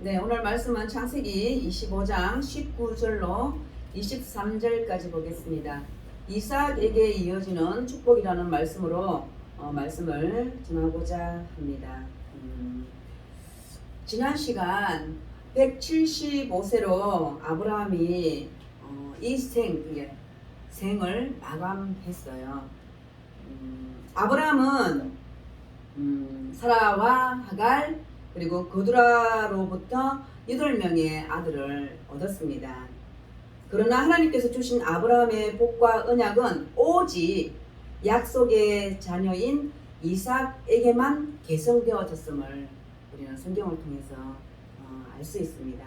네, 오늘 말씀은 창세기 25장 19절로 23절까지 보겠습니다. 이삭에게 이어지는 축복이라는 말씀으로 말씀을 전하고자 합니다. 지난 시간 175세로 아브라함이 이 생을 마감했어요. 아브라함은 사라와 하갈 그리고 거두라로부터 8명의 아들을 얻었습니다. 그러나 하나님께서 주신 아브라함의 복과 언약은 오직 약속의 자녀인 이삭에게만 계승되어졌음을 우리는 성경을 통해서 알 수 있습니다.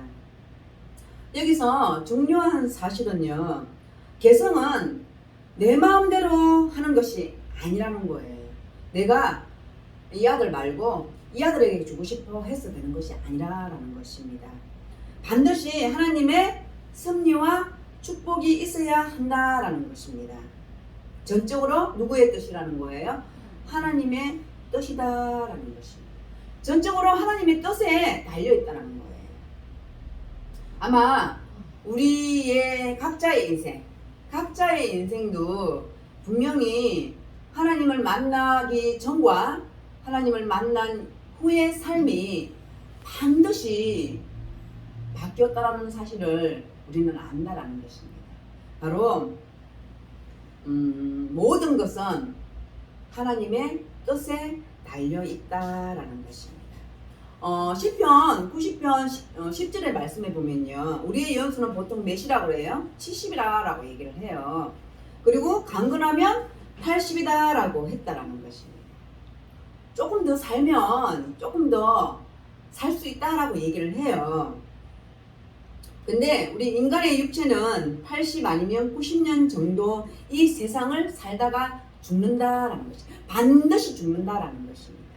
여기서 중요한 사실은요, 계승은 내 마음대로 하는 것이 아니라는 거예요. 내가 이 아들 말고 이 아들에게 주고 싶어 해서 되는 것이 아니라는 것입니다. 반드시 하나님의 섭리와 축복이 있어야 한다라는 것입니다. 전적으로 누구의 뜻이라는 거예요? 하나님의 뜻이다라는 것입니다. 전적으로 하나님의 뜻에 달려있다는 거예요. 아마 우리의 각자의 인생도 분명히 하나님을 만나기 전과 하나님을 만난 후의 삶이 반드시 바뀌었다라는 사실을 우리는 안다라는 것입니다. 바로 모든 것은 하나님의 뜻에 달려있다라는 것입니다. 시편 90편 10절의 말씀에 보면요, 우리의 연수는 보통 몇이라고 해요? 70이라고 얘기를 해요. 그리고 강건하면 80이다라고 했다라는 것입니다. 조금 더 살면 조금 더 살 수 있다라고 얘기를 해요. 근데 우리 인간의 육체는 80 아니면 90년 정도 이 세상을 살다가 죽는다라는 것이, 반드시 죽는다라는 것입니다.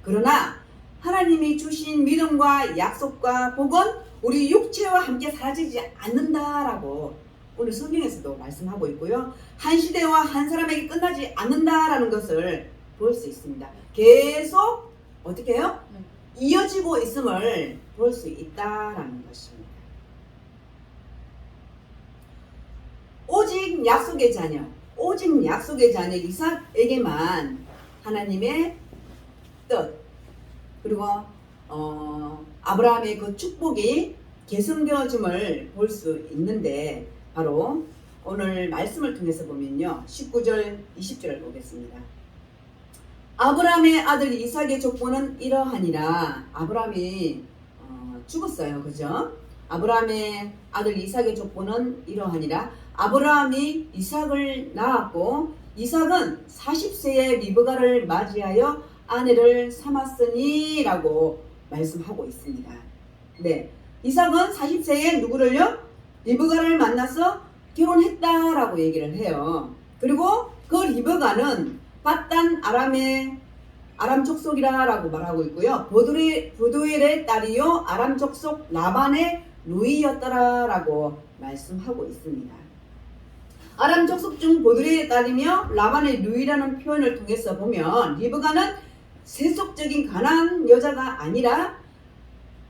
그러나 하나님이 주신 믿음과 약속과 복은 우리 육체와 함께 사라지지 않는다라고 오늘 성경에서도 말씀하고 있고요. 한 시대와 한 사람에게 끝나지 않는다라는 것을 볼 수 있습니다. 계속 어떻게 해요? 이어지고 있음을 볼 수 있다라는 것입니다. 오직 약속의 자녀 이삭에게만 하나님의 뜻 그리고 아브라함의 그 축복이 계승되어짐을 볼 수 있는데, 바로 오늘 말씀을 통해서 보면요, 19절 20절을 보겠습니다. 아브라함의 아들 이삭의 족보는 이러하니라. 아브라함이 죽었어요. 그죠? 아브라함의 아들 이삭의 족보는 이러하니라. 아브라함이 이삭을 낳았고 이삭은 40세에 리브가를 맞이하여 아내를 삼았으니 라고 말씀하고 있습니다. 네, 이삭은 40세에 누구를요? 리브가를 만나서 결혼했다라고 얘기를 해요. 그리고 그 리브가는 밧단 아람 족속이라고 말하고 있고요. 보두엘의 딸이요 아람 족속 라반의 누이였더라라고 말씀하고 있습니다. 아람 족속 중 보두엘의 딸이며 라반의 누이라는 표현을 통해서 보면 리브가는 세속적인 가난한 여자가 아니라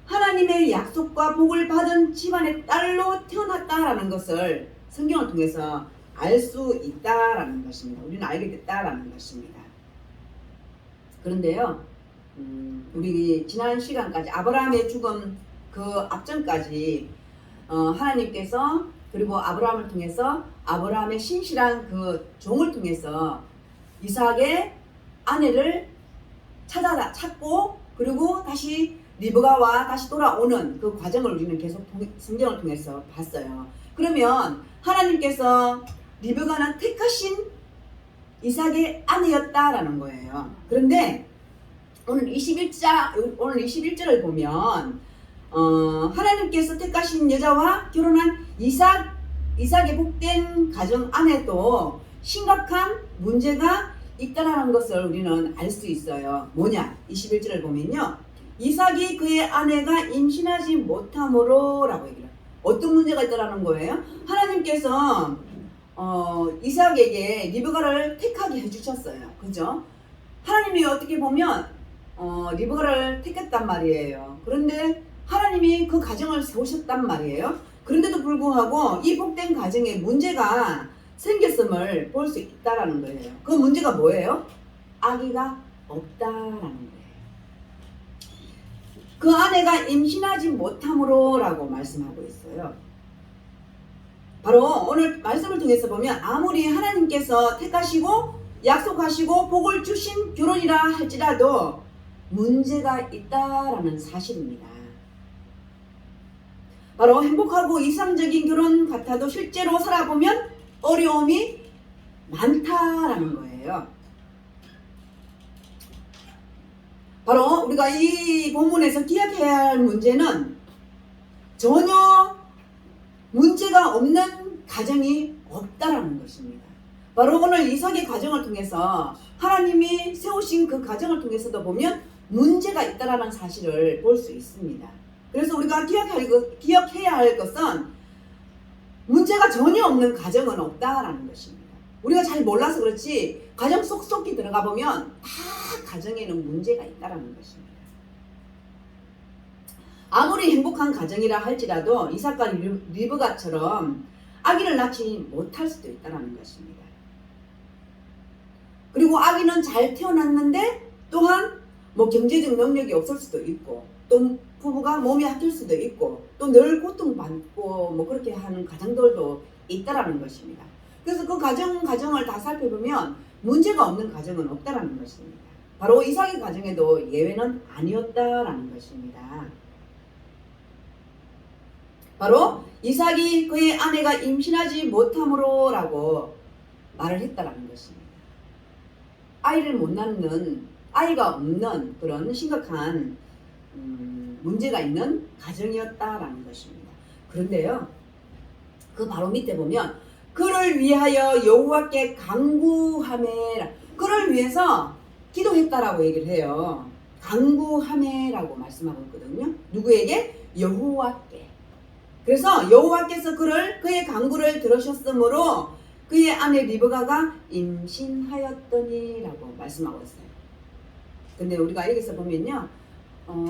하나님의 약속과 복을 받은 집안의 딸로 태어났다라는 것을 성경을 통해서 알 수 있다라는 것입니다. 우리는 알게 됐다라는 것입니다. 그런데요, 우리 지난 시간까지 아브라함의 죽음 그 앞전까지 하나님께서 그리고 아브라함을 통해서 아브라함의 신실한 그 종을 통해서 이삭의 아내를 찾고 그리고 다시 리브가와 다시 돌아오는 그 과정을 우리는 계속 성경을 통해서 봤어요. 그러면 하나님께서 리브가는 택하신 이삭의 아내였다라는 거예요. 그런데 오늘 21절을 보면 하나님께서 택하신 여자와 결혼한 이삭의 복된 가정 안에도 심각한 문제가 있다라는 것을 우리는 알 수 있어요. 뭐냐? 21절을 보면요, 이삭이 그의 아내가 임신하지 못함으로 라고 얘기를 해요. 어떤 문제가 있다라는 거예요? 하나님께서 이삭에게 리브가를 택하게 해주셨어요. 그죠? 하나님이 어떻게 보면 리브가를 택했단 말이에요. 그런데 하나님이 그 가정을 세우셨단 말이에요. 그런데도 불구하고 이 복된 가정에 문제가 생겼음을 볼 수 있다라는 거예요. 그 문제가 뭐예요? 아기가 없다라는 거예요. 그 아내가 임신하지 못함으로 라고 말씀하고 있어요. 바로 오늘 말씀을 통해서 보면 아무리 하나님께서 택하시고 약속하시고 복을 주신 결혼이라 할지라도 문제가 있다라는 사실입니다. 바로 행복하고 이상적인 결혼 같아도 실제로 살아보면 어려움이 많다라는 거예요. 바로 우리가 이 본문에서 기억해야 할 문제는 전혀 문제가 없는 가정이 없다라는 것입니다. 바로 오늘 이삭의 가정을 통해서 하나님이 세우신 그 가정을 통해서도 보면 문제가 있다라는 사실을 볼 수 있습니다. 그래서 우리가 기억해야 할 것은 문제가 전혀 없는 가정은 없다라는 것입니다. 우리가 잘 몰라서 그렇지 가정 속속히 들어가 보면 다 가정에는 문제가 있다라는 것입니다. 아무리 행복한 가정이라 할지라도 이삭과 리브가처럼 아기를 낳지 못할 수도 있다는 것입니다. 그리고 아기는 잘 태어났는데 또한 경제적 능력이 없을 수도 있고 또 부부가 몸이 아플 수도 있고 또 늘 고통받고 그렇게 하는 가정들도 있다라는 것입니다. 그래서 그 가정을 다 살펴보면 문제가 없는 가정은 없다라는 것입니다. 바로 이삭의 가정에도 예외는 아니었다라는 것입니다. 바로 이삭이 그의 아내가 임신하지 못함으로 라고 말을 했다라는 것입니다. 아이를 못 낳는, 아이가 없는 그런 심각한 문제가 있는 가정이었다라는 것입니다. 그런데요, 그 바로 밑에 보면 그를 위하여 여호와께 간구하매라, 그를 위해서 기도했다라고 얘기를 해요. 간구하매라고 말씀하고 있거든요. 누구에게? 여호와께. 그래서 여호와께서 그의 간구를 들으셨으므로 그의 아내 리브가가 임신하였더니라고 말씀하고 있어요. 근데 우리가 여기서 보면요,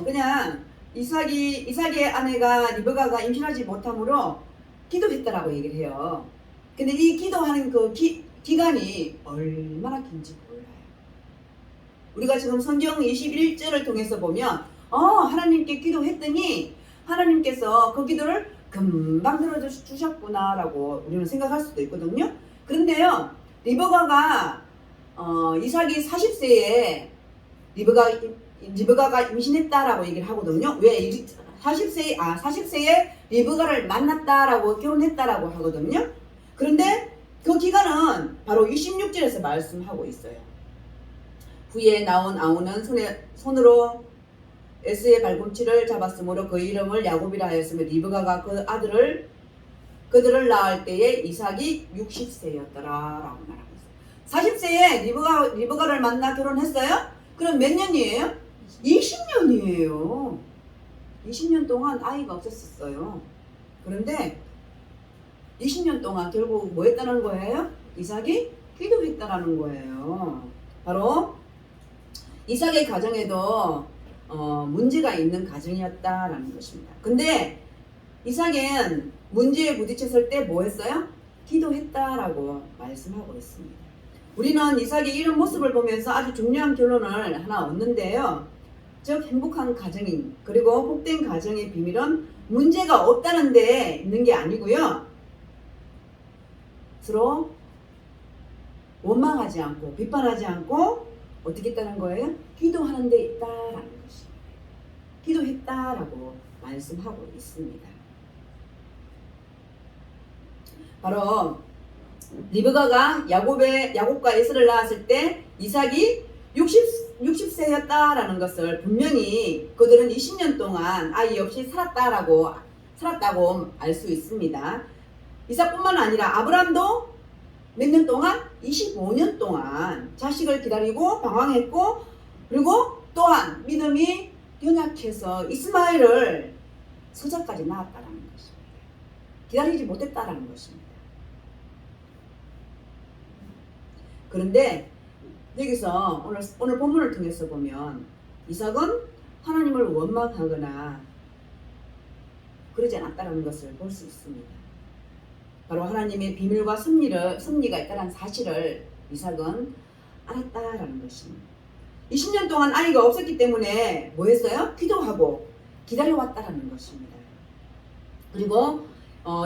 그냥 이삭의 아내가 리브가가 임신하지 못함으로 기도했다라고 얘기를 해요. 근데 이 기도하는 그 기간이 얼마나 긴지 몰라요. 우리가 지금 성경 21절을 통해서 보면 하나님께 기도했더니 하나님께서 그 기도를 금방 들어주셨구나 라고 우리는 생각할 수도 있거든요. 그런데요, 리브가가 이삭이 40세에 리브가가 임신했다라고 얘기를 하거든요. 왜? 40세에 리브가를 만났다라고 결혼했다라고 하거든요. 그런데 그 기간은 바로 26절에서 말씀하고 있어요. 후에 나온 아우는 손으로 에스의 발꿈치를 잡았으므로 그 이름을 야곱이라 하였으며 리브가가 그들을 낳을 때에 이삭이 60세였더라 라고 말하고 있어요. 40세에 리브가를 만나 결혼했어요? 그럼 몇 년이에요? 20년이에요. 20년 동안 아이가 없었어요. 그런데 20년 동안 결국 뭐 했다는 거예요? 이삭이 기도했다라는 거예요. 바로 이삭의 가정에도 문제가 있는 가정이었다라는 것입니다. 근데 이삭은 문제에 부딪혔을 때 뭐 했어요? 기도했다라고 말씀하고 있습니다. 우리는 이삭의 이런 모습을 보면서 아주 중요한 결론을 하나 얻는데요. 즉 행복한 가정인 그리고 복된 가정의 비밀은 문제가 없다는 데 있는 게 아니고요. 서로 원망하지 않고 비판하지 않고 어떻게 있다는 거예요? 기도하는 데 있다라는 것입니다. 기도했다라고 말씀하고 있습니다. 바로 리브가가 야곱과 에서를 낳았을 때 이삭이 60세였다라는 것을 분명히 그들은 20년 동안 아이 없이 살았다고 알 수 있습니다. 이삭뿐만 아니라 아브람도 몇 년 동안? 25년 동안 자식을 기다리고 방황했고 그리고 또한 믿음이 연약해서 이스마엘을 서자까지 낳았다라는 것입니다. 기다리지 못했다라는 것입니다. 그런데 여기서 오늘 본문을 통해서 보면 이삭은 하나님을 원망하거나 그러지 않았다는 것을 볼 수 있습니다. 바로 하나님의 비밀과 섭리가 있다는 사실을 이삭은 알았다라는 것입니다. 20년 동안 아이가 없었기 때문에 뭐 했어요? 기도하고 기다려왔다라는 것입니다. 그리고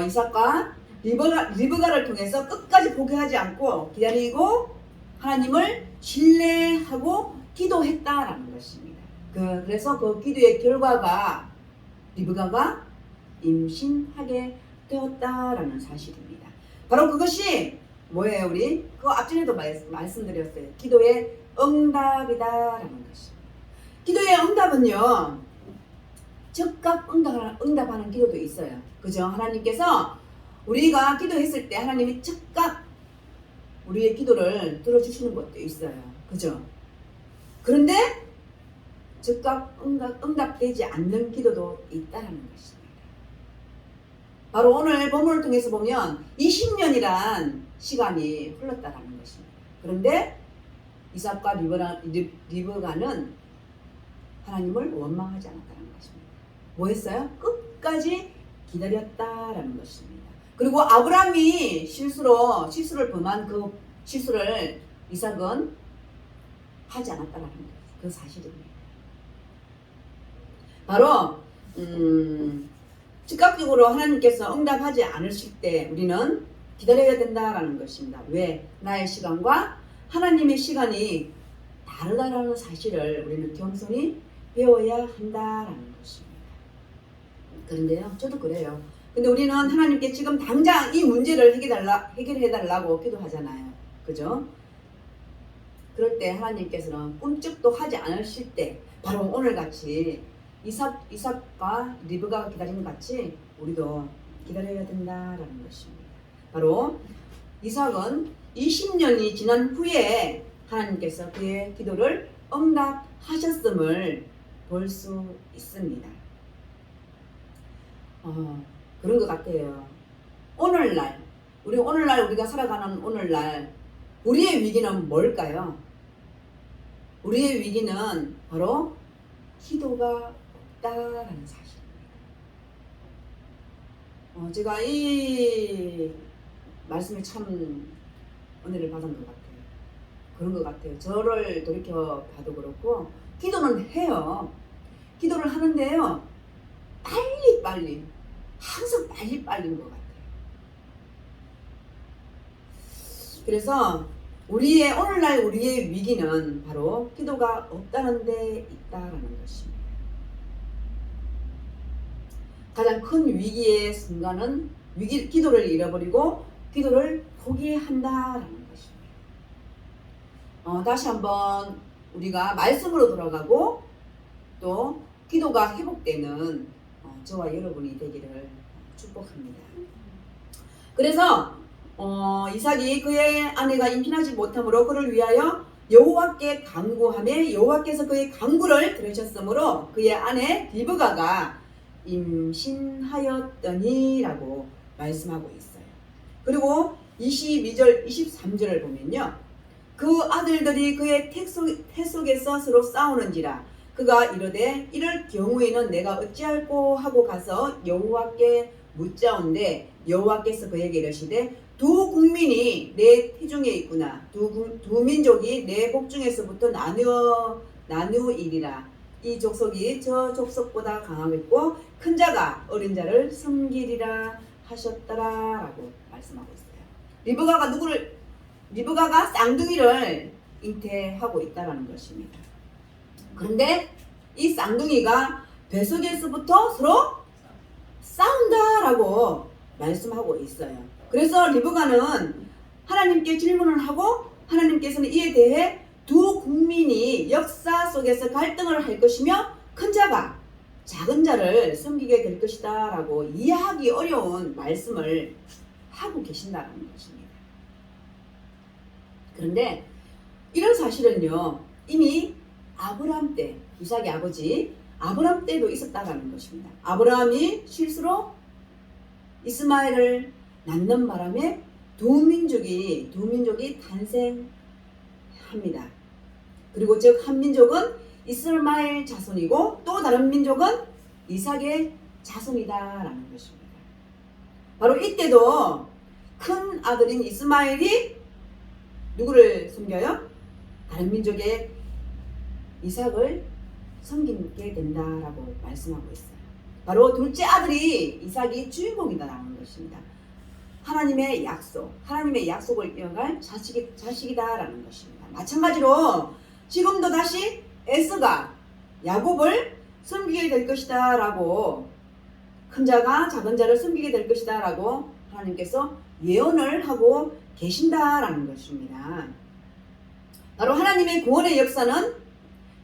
이삭과 리브가를 통해서 끝까지 포기하지 않고 기다리고 하나님을 신뢰하고 기도했다라는 것입니다. 그래서 그 기도의 결과가 리브가가 임신하게 되었다라는 사실입니다. 바로 그것이 뭐예요? 우리 그 앞전에도 말씀드렸어요. 기도의 응답이다라는 것입니다. 기도의 응답은요, 즉각 응답하는 기도도 있어요. 그죠? 하나님께서 우리가 기도했을 때 하나님이 즉각 우리의 기도를 들어주시는 것도 있어요. 그죠? 그런데 즉각 응답되지 않는 기도도 있다는 것입니다. 바로 오늘 본문을 통해서 보면 20년이란 시간이 흘렀다는 것입니다. 그런데 이삭과 리브가는 하나님을 원망하지 않았다는 것입니다. 뭐 했어요? 끝까지 기다렸다라는 것입니다. 그리고 아브라함이 실수를 범한 그 실수를 이삭은 하지 않았다라는 그 사실입니다. 바로 즉각적으로 하나님께서 응답하지 않으실 때 우리는 기다려야 된다라는 것입니다. 왜? 나의 시간과 하나님의 시간이 다르다라는 사실을 우리는 겸손히 배워야 한다라는 것입니다. 그런데요, 저도 그래요. 근데 우리는 하나님께 지금 당장 이 문제를 해결해달라고 기도하잖아요. 그죠? 그럴 때 하나님께서는 꿈쩍도 하지 않으실 때 바로 오늘같이 이삭과 리브가가 기다린 것 같이 우리도 기다려야 된다라는 것입니다. 바로 이삭은 20년이 지난 후에 하나님께서 그의 기도를 응답하셨음을 볼 수 있습니다. 그런 것 같아요. 오늘날 우리가 살아가는 오늘날 우리의 위기는 뭘까요? 우리의 위기는 바로 기도가 없다라는 사실입니다. 제가 이 말씀에 참 은혜를 받은 것 같아요. 그런 것 같아요. 저를 돌이켜 봐도 그렇고 기도는 해요. 기도를 하는데요, 빨리 항상 빨리인 것 같아요. 그래서 오늘날 우리의 위기는 바로 기도가 없다는 데 있다라는 것입니다. 가장 큰 위기의 순간은 기도를 잃어버리고 기도를 포기한다라는 것입니다. 다시 한번 우리가 말씀으로 돌아가고 또 기도가 회복되는 저와 여러분이 되기를 축복합니다. 그래서 이삭이 그의 아내가 임신하지 못하므로 그를 위하여 여호와께 간구하며 여호와께서 그의 간구를 들으셨으므로 그의 아내 리브가가 임신하였더니라고 말씀하고 있어요. 그리고 22절, 23절을 보면요, 그 아들들이 그의 태 속에서 서로 싸우는지라 그가 이르되 이럴 경우에는 내가 어찌할꼬 하고 가서 여호와께 묻자온데 여호와께서 그에게 이르시되 두 국민이 내 태중에 있구나. 두 민족이 내 복중에서부터 나누이리라. 이 족속이 저 족속보다 강하겠고 큰 자가 어린 자를 섬기리라 하셨더라라고 말씀하고 있어요. 리브가가 쌍둥이를 잉태하고 있다는 것입니다. 그런데 이 쌍둥이가 뱃속에서부터 서로 싸운다라고 말씀하고 있어요. 그래서 리브가는 하나님께 질문을 하고 하나님께서는 이에 대해 두 국민이 역사 속에서 갈등을 할 것이며 큰 자가 작은 자를 섬기게 될 것이다 라고 이해하기 어려운 말씀을 하고 계신다는 것입니다. 그런데 이런 사실은요, 이미 아브라함 때, 이삭의 아버지 아브라함 때도 있었다는 것입니다. 아브라함이 실수로 이스마엘을 낳는 바람에 두 민족이 탄생합니다. 그리고 즉 한 민족은 이스마엘 자손이고 또 다른 민족은 이삭의 자손이다라는 것입니다. 바로 이때도 큰 아들인 이스마엘이 누구를 섬겨요? 다른 민족의 이삭을 섬기게 된다라고 말씀하고 있어요. 바로 둘째 아들이 이삭이 주인공이다라는 것입니다. 하나님의 약속을 이어갈 자식이다라는 것입니다. 마찬가지로 지금도 다시 에서가 야곱을 섬기게 될 것이다 라고, 큰 자가 작은 자를 섬기게 될 것이다 라고 하나님께서 예언을 하고 계신다라는 것입니다. 바로 하나님의 구원의 역사는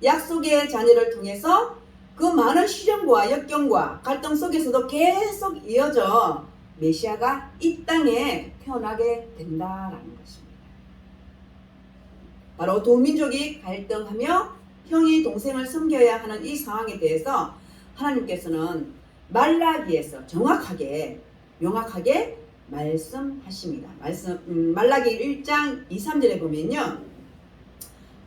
약속의 자녀를 통해서 그 많은 시련과 역경과 갈등 속에서도 계속 이어져 메시아가 이 땅에 태어나게 된다라는 것입니다. 바로 두 민족이 갈등하며 형이 동생을 섬겨야 하는 이 상황에 대해서 하나님께서는 말라기에서 정확하게 명확하게 말씀하십니다. 말라기 1장 2, 3절에 보면요,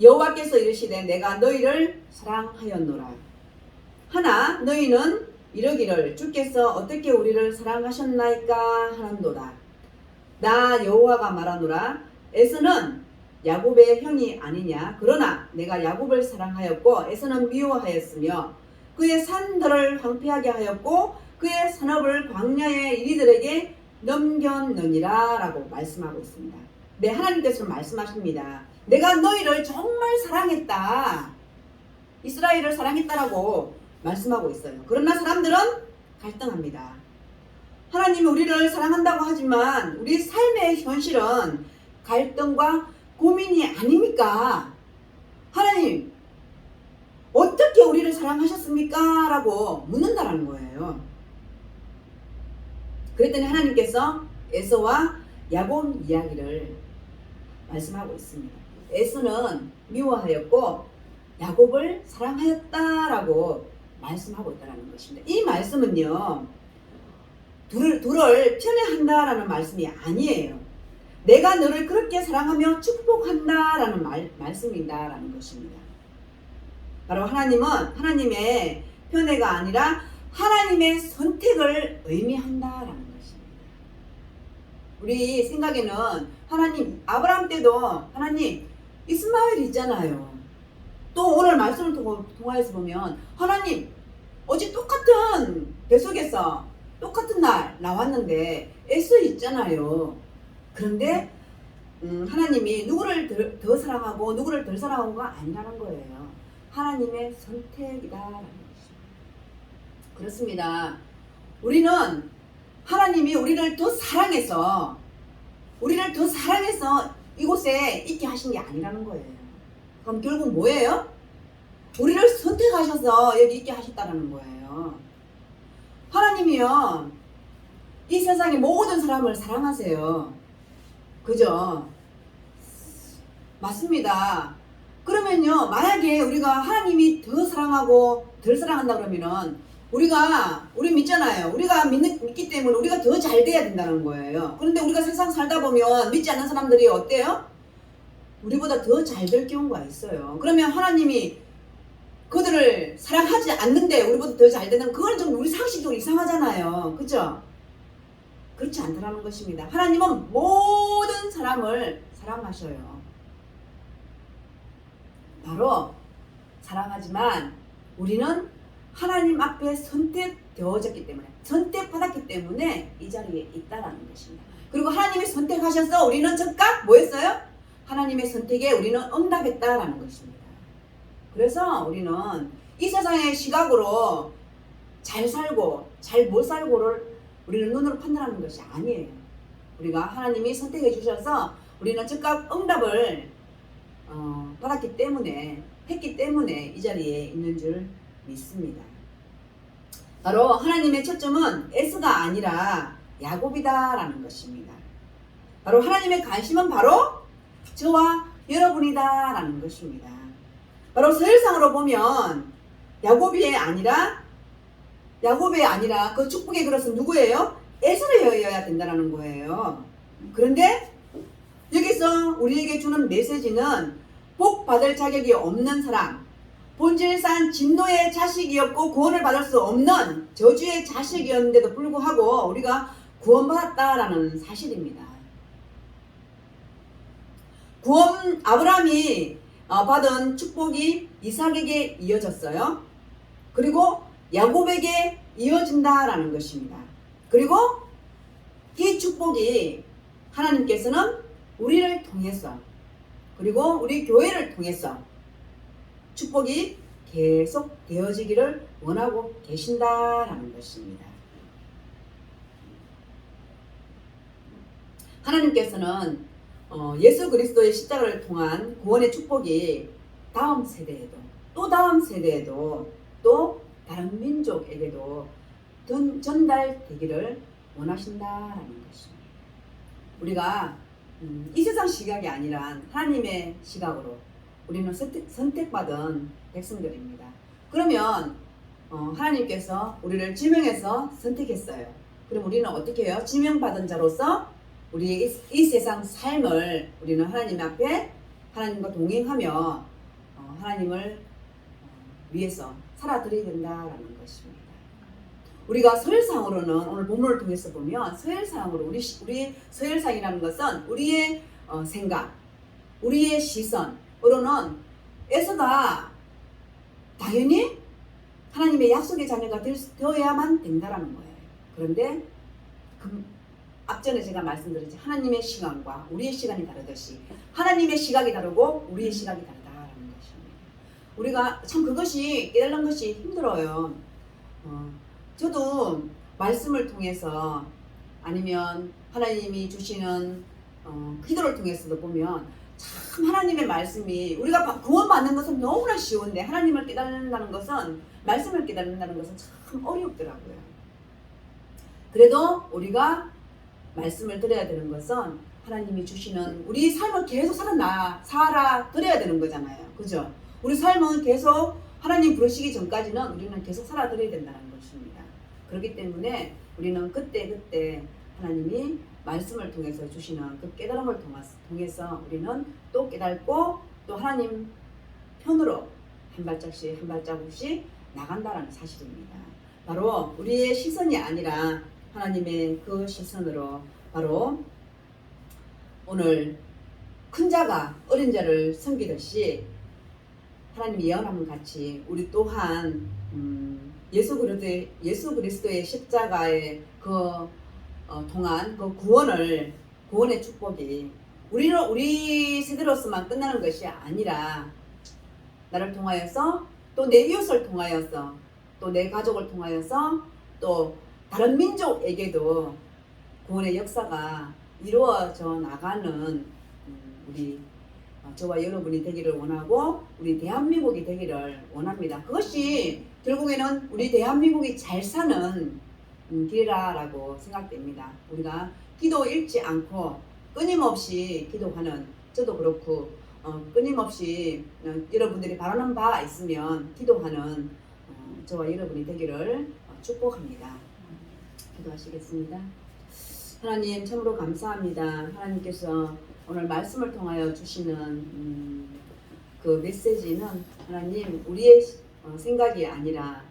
여호와께서 이르시되 내가 너희를 사랑하였노라. 하나 너희는 이러기를 주께서 어떻게 우리를 사랑하셨나이까 하는도다. 나 여호와가 말하노라. 에서는 야곱의 형이 아니냐. 그러나 내가 야곱을 사랑하였고 에서는 미워하였으며 그의 산들을 황폐하게 하였고 그의 산업을 광야의 이리들에게 넘겼느니라 라고 말씀하고 있습니다. 네, 하나님께서 말씀하십니다. 내가 너희를 정말 사랑했다. 이스라엘을 사랑했다라고 말씀하고 있어요. 그러나 사람들은 갈등합니다. 하나님이 우리를 사랑한다고 하지만 우리 삶의 현실은 갈등과 고민이 아닙니까? 하나님 어떻게 우리를 사랑하셨습니까? 라고 묻는다라는 거예요. 그랬더니 하나님께서 에서와 야곱 이야기를 말씀하고 있습니다. 에서는 미워하였고 야곱을 사랑하였다라고 말씀하고 있다는 것입니다. 이 말씀은요, 둘을 편애한다라는 말씀이 아니에요. 내가 너를 그렇게 사랑하며 축복한다라는 말씀이다라는 것입니다. 바로 하나님은 하나님의 편애가 아니라 하나님의 선택을 의미한다라는 것입니다. 우리 생각에는 하나님, 아브라함 때도 하나님 이스마엘이 있잖아요. 또 오늘 말씀을 통해서 보면 하나님 어제 똑같은 뱃속에서 똑같은 날 나왔는데 에서 있잖아요. 그런데 하나님이 누구를 더 사랑하고 누구를 덜 사랑하고가 아니라는 거예요. 하나님의 선택이다라는 것입니다. 그렇습니다. 우리는 하나님이 우리를 더 사랑해서 이곳에 있게 하신 게 아니라는 거예요. 그럼 결국 뭐예요? 우리를 선택하셔서 여기 있게 하셨다는 거예요. 하나님이요, 이 세상의 모든 사람을 사랑하세요. 그죠? 맞습니다. 그러면요, 만약에 우리가 하나님이 더 사랑하고 덜 사랑한다 그러면은 우리 믿잖아요. 우리가 믿기 때문에 우리가 더 잘 돼야 된다는 거예요. 그런데 우리가 세상 살다 보면 믿지 않는 사람들이 어때요? 우리보다 더 잘 될 경우가 있어요. 그러면 하나님이 그들을 사랑하지 않는데 우리보다 더 잘 되는, 그건 좀 우리 상식적으로 이상하잖아요. 그죠? 그렇지 않다는 것입니다. 하나님은 모든 사람을 사랑하셔요. 바로 사랑하지만 우리는 하나님 앞에 선택되어졌기 때문에, 선택받았기 때문에 이 자리에 있다는 것입니다. 그리고 하나님이 선택하셔서 우리는 즉각 뭐 했어요? 하나님의 선택에 우리는 응답했다라는 것입니다. 그래서 우리는 이 세상의 시각으로 잘 살고 잘 못 살고를 우리는 눈으로 판단하는 것이 아니에요. 우리가 하나님이 선택해 주셔서 우리는 즉각 응답을 받았기 때문에, 했기 때문에 이 자리에 있는 줄 믿습니다. 바로 하나님의 초점은 에서가 아니라 야곱이다라는 것입니다. 바로 하나님의 관심은 바로 저와 여러분이다라는 것입니다. 바로 서열상으로 보면 야곱이 아니라 그 축복의 그릇은 누구예요? 에서여야 된다는 거예요. 그런데 여기서 우리에게 주는 메시지는 복 받을 자격이 없는 사람, 본질상 진노의 자식이었고 구원을 받을 수 없는 저주의 자식이었는데도 불구하고 우리가 구원받았다라는 사실입니다. 아브라함이 받은 축복이 이삭에게 이어졌어요. 그리고 야곱에게 이어진다라는 것입니다. 그리고 이 축복이 하나님께서는 우리를 통해서 그리고 우리 교회를 통해서 축복이 계속 되어지기를 원하고 계신다라는 것입니다. 하나님께서는 예수 그리스도의 십자가를 통한 구원의 축복이 다음 세대에도 또 다음 세대에도 또 다른 민족에게도 전달되기를 원하신다라는 것입니다. 우리가 이 세상 시각이 아니라 하나님의 시각으로 우리는 선택받은 백성들입니다. 그러면 하나님께서 우리를 지명해서 선택했어요. 그럼 우리는 어떻게 해요? 지명받은 자로서 우리의 이 세상 삶을 우리는 하나님 앞에 하나님과 동행하며 하나님을 위해서 살아드려야 된다라는 것입니다. 우리가 서열상으로는 오늘 본문을 통해서 보면 서열상으로 우리 서열상이라는 것은 우리의 생각, 우리의 시선으로는 에서가 당연히 하나님의 약속의 자녀가 되어야만 된다라는 거예요. 그런데 앞전에 제가 말씀드렸지 하나님의 시간과 우리의 시간이 다르듯이 하나님의 시각이 다르고 우리의 시각이 다르다라는 것입니다. 우리가 참 그것이 깨달는 것이 힘들어요. 저도 말씀을 통해서 아니면 하나님이 주시는 기도를 통해서도 보면 참 하나님의 말씀이 우리가 구원받는 것은 너무나 쉬운데 하나님을 깨닫는다는 것은 말씀을 깨닫는다는 것은 참 어렵더라고요. 그래도 우리가 말씀을 드려야 되는 것은 하나님이 주시는 우리 삶을 계속 살아드려야 되는 거잖아요. 그죠? 우리 삶은 계속 하나님 부르시기 전까지는 우리는 계속 살아드려야 된다는 것입니다. 그렇기 때문에 우리는 그때 하나님이 말씀을 통해서 주시는 그 깨달음을 통해서 우리는 또 깨닫고 또 하나님 편으로 한 발자국씩 나간다는 사실입니다. 바로 우리의 시선이 아니라 하나님의 그 시선으로 바로 오늘 큰 자가 어린 자를 섬기듯이 하나님이 예언함과 같이 우리 또한 예수 그리스도의 십자가의 통한 그 구원의 축복이 우리 세대로서만 끝나는 것이 아니라 나를 통하여서 또 내 이웃을 통하여서 또 내 가족을 통하여서 또 다른 민족에게도 구원의 역사가 이루어져 나가는 우리 저와 여러분이 되기를 원하고 우리 대한민국이 되기를 원합니다. 그것이 결국에는 우리 대한민국이 잘 사는 길이라고 생각됩니다. 우리가 기도 잃지 않고 끊임없이 기도하는 저도 그렇고 끊임없이 여러분들이 바라는 바 있으면 기도하는 저와 여러분이 되기를 축복합니다. 기도하시겠습니다. 하나님 참으로 감사합니다. 하나님께서 오늘 말씀을 통하여 주시는 그 메시지는 하나님 우리의 생각이 아니라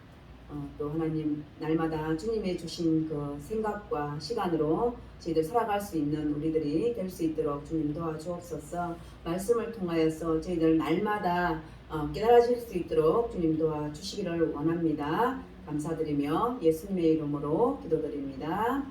또 하나님 날마다 주님의 주신 그 생각과 시간으로 저희들 살아갈 수 있는 우리들이 될 수 있도록 주님 도와주옵소서. 말씀을 통하여서 저희들 날마다 깨달아질 수 있도록 주님 도와주시기를 원합니다. 감사드리며 예수님의 이름으로 기도드립니다.